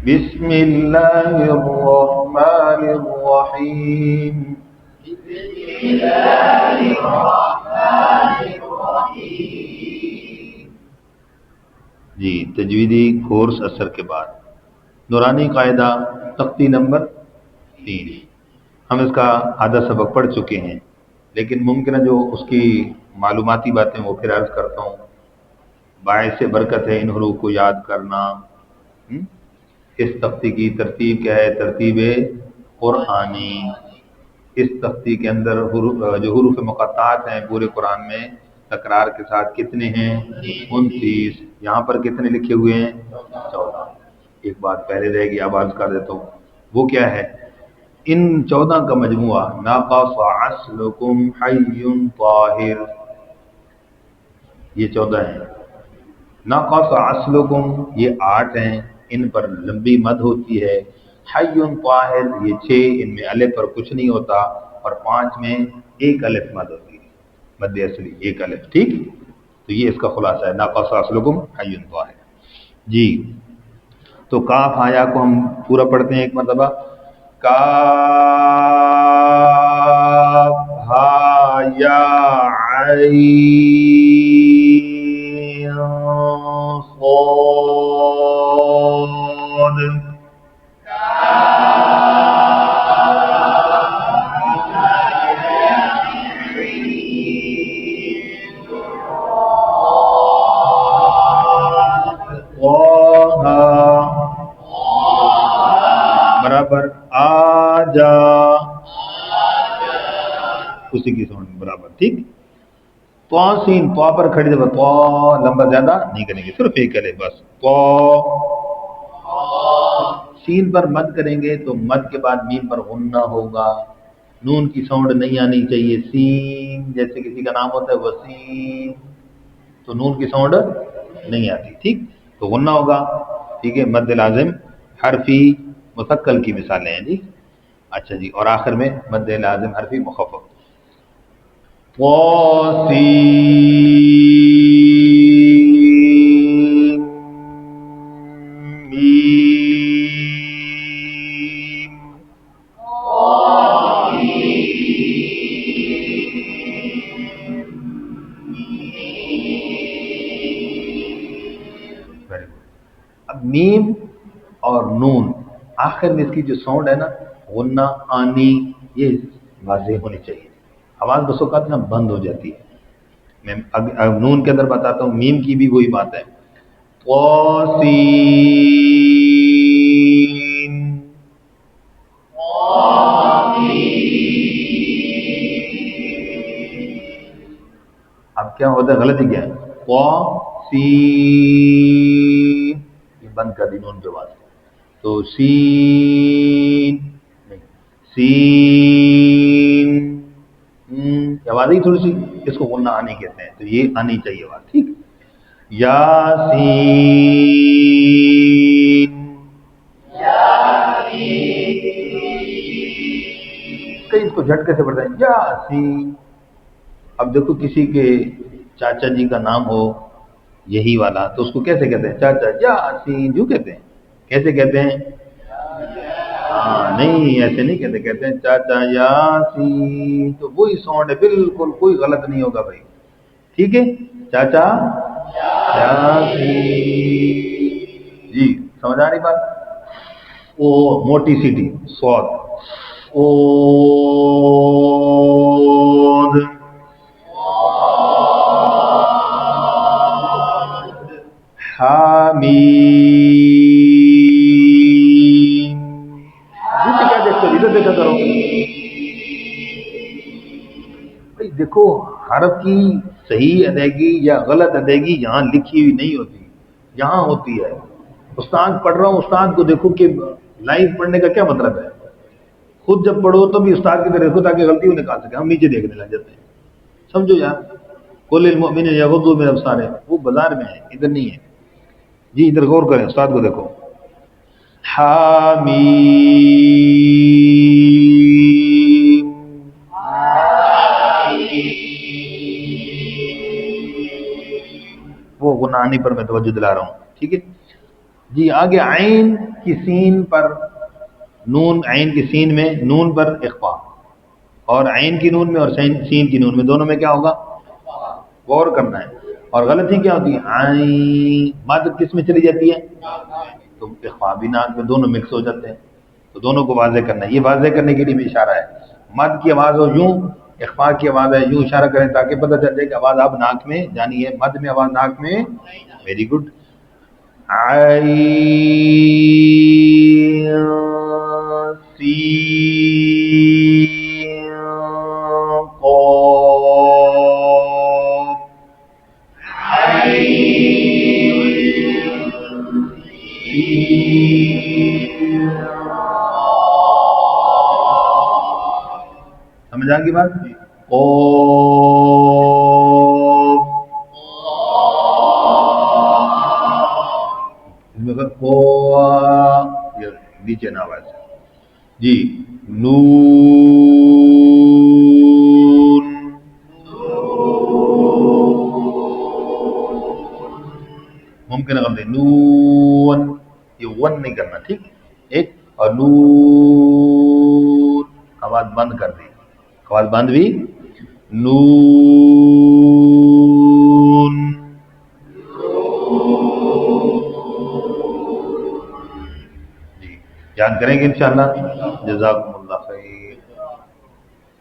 بسم اللہ الرحمن الرحیم. جی تجویدی کورس اثر کے بعد نورانی قاعدہ تختی نمبر 3. ہم اس کا آدھا سبق پڑھ چکے ہیں، لیکن ممکن ہے جو اس کی معلوماتی باتیں وہ پھر عرض کرتا ہوں. باعث برکت ہے ان حروف کو یاد کرنا. اس تختی کی ترتیب کیا ہے؟ ترتیب قرآنی. اس تختی کے اندر جو حروف مقطعات ہیں پورے قرآن میں تکرار کے ساتھ کتنے ہیں؟ 29. یہاں پر کتنے لکھے ہوئے ہیں؟ 14. ایک بات پہلے رہے گی، اب عرض کر دیتا ہوں. وہ کیا ہے؟ ان 14 کا مجموعہ ناقص عسلکم حی طاہر، یہ 14 ہیں. ناقص عسلکم یہ 8 ہیں، ان پر لمبی مد ہوتی ہے. حی طاہر یہ 6، ان میں الف پر کچھ نہیں ہوتا، اور 5 میں ایک الف مد ہوتی ہے، مد اصلی ایک الف. ٹھیک، تو یہ اس کا خلاصہ ہے ناقص عسلکم حی طاہر. جی تو کاف آیا کو ہم پورا پڑھتے ہیں ایک مرتبہ. کاف ہا یا عین صاد. برابر آجا، اسی کی ساؤنڈ برابر. ٹھیک. تو سین تو پر کھڑی دے تو لمبا زیادہ نہیں کریں گے، صرف ایک کرے بس. تو سین پر مد کریں گے تو مد کے بعد میم پر غنہ ہوگا. نون کی ساؤنڈ نہیں آنی چاہیے. سین جیسے کسی کا نام ہوتا ہے وسیم، تو نون کی ساؤنڈ نہیں آتی. ٹھیک، تو غنہ ہوگا. ٹھیک ہے، مد لازم حرفی مثقل کی مثالیں ہیں جی. اچھا جی، اور آخر میں مد لازم حرفی مخفف. اب میم اور نون آخر میں اس کی جو ساؤنڈ ہے نا، غنہ آنی، یہ واضح ہونی چاہیے. آواز بس اوقات نا بند ہو جاتی ہے. میں نون کے اندر بتاتا ہوں، میم کی بھی وہی بات ہے. اب کیا ہوتا ہے؟ غلطی کیا ہے؟ یہ بند کر دی نون کے بعد. تو سین نہیں، سین آواز ہی تھوڑی سی، اس کو غنہ آنی کہتے ہیں، تو یہ آنی چاہیے آواز. ٹھیک. یاسین، کئی اس کو جھٹکے سے پڑھتے ہیں یاسین. اب دیکھو کسی کے چاچا جی کا نام ہو یہی والا، تو اس کو کیسے کہتے ہیں؟ چاچا یاسین جو کہتے ہیں. کیسے کہتے ہیں؟ ہاں نہیں، ایسے نہیں کہتے، کہتے ہیں چاچا یاسین. تو وہی ساؤنڈ ہے بالکل، کوئی غلط نہیں ہوگا بھائی. ٹھیک ہے، چاچا یاسین. جی سمجھ آ رہی بات؟ او موٹی سیٹی سواد. او حامیم. جیسے کیا دیکھتے ہو، ادھر دیکھا کرو بھائی. دیکھو حرف کی صحیح ادائیگی یا غلط ادائیگی یہاں لکھی ہوئی نہیں ہوتی، یہاں ہوتی ہے. استاد پڑھ رہا ہوں، استاد کو دیکھو کہ لائیو پڑھنے کا کیا مطلب ہے. خود جب پڑھو تو بھی استاد کی طرح دیکھو تاکہ غلطی نکال سکے. ہم نیچے دیکھنے لگ جاتے ہیں. سمجھو یار، قل للمؤمنین یغضوا من ابصارہم، وہ بازار میں ہے، ادھر نہیں ہے. جی ادھر غور کریں، استاد کو دیکھو. حامیم. وہ غنانی پر میں توجہ دلا رہا ہوں. ٹھیک ہے. جی آگے عین کی سین پر نون، عین کی سین میں نون پر اخفا، اور عین کی نون میں اور سین کی نون میں، دونوں میں کیا ہوگا؟ غور کرنا ہے۔ اور غلطی کیا ہوتی ہے؟ عین مد کس میں چلی جاتی ہے؟ تو اخفا بھی ناک میں، دونوں مکس ہو جاتے ہیں، تو دونوں کو واضح کرنا ہے۔ یہ واضح کرنے کے لیے بھی اشارہ ہے، مد کی آواز ہو یوں، اخفا کی آواز ہے یوں، اشارہ کریں تاکہ پتہ چل جائے کہ آواز اب ناک میں جانی ہے، مد میں آواز ناک میں۔ Very good. عین سین قاف سمجھ آ گئی بات؟ قاف اس میں یہ نیچے نہ آواز جی۔ نون ممکن ہے غلطی، نون یہ ون نہیں کرنا، ٹھیک ایک، اور نون آواز بند کر دی، آواز بند بھی، نون جی، یاد کریں گے انشاءاللہ۔ جزاکم اللہ۔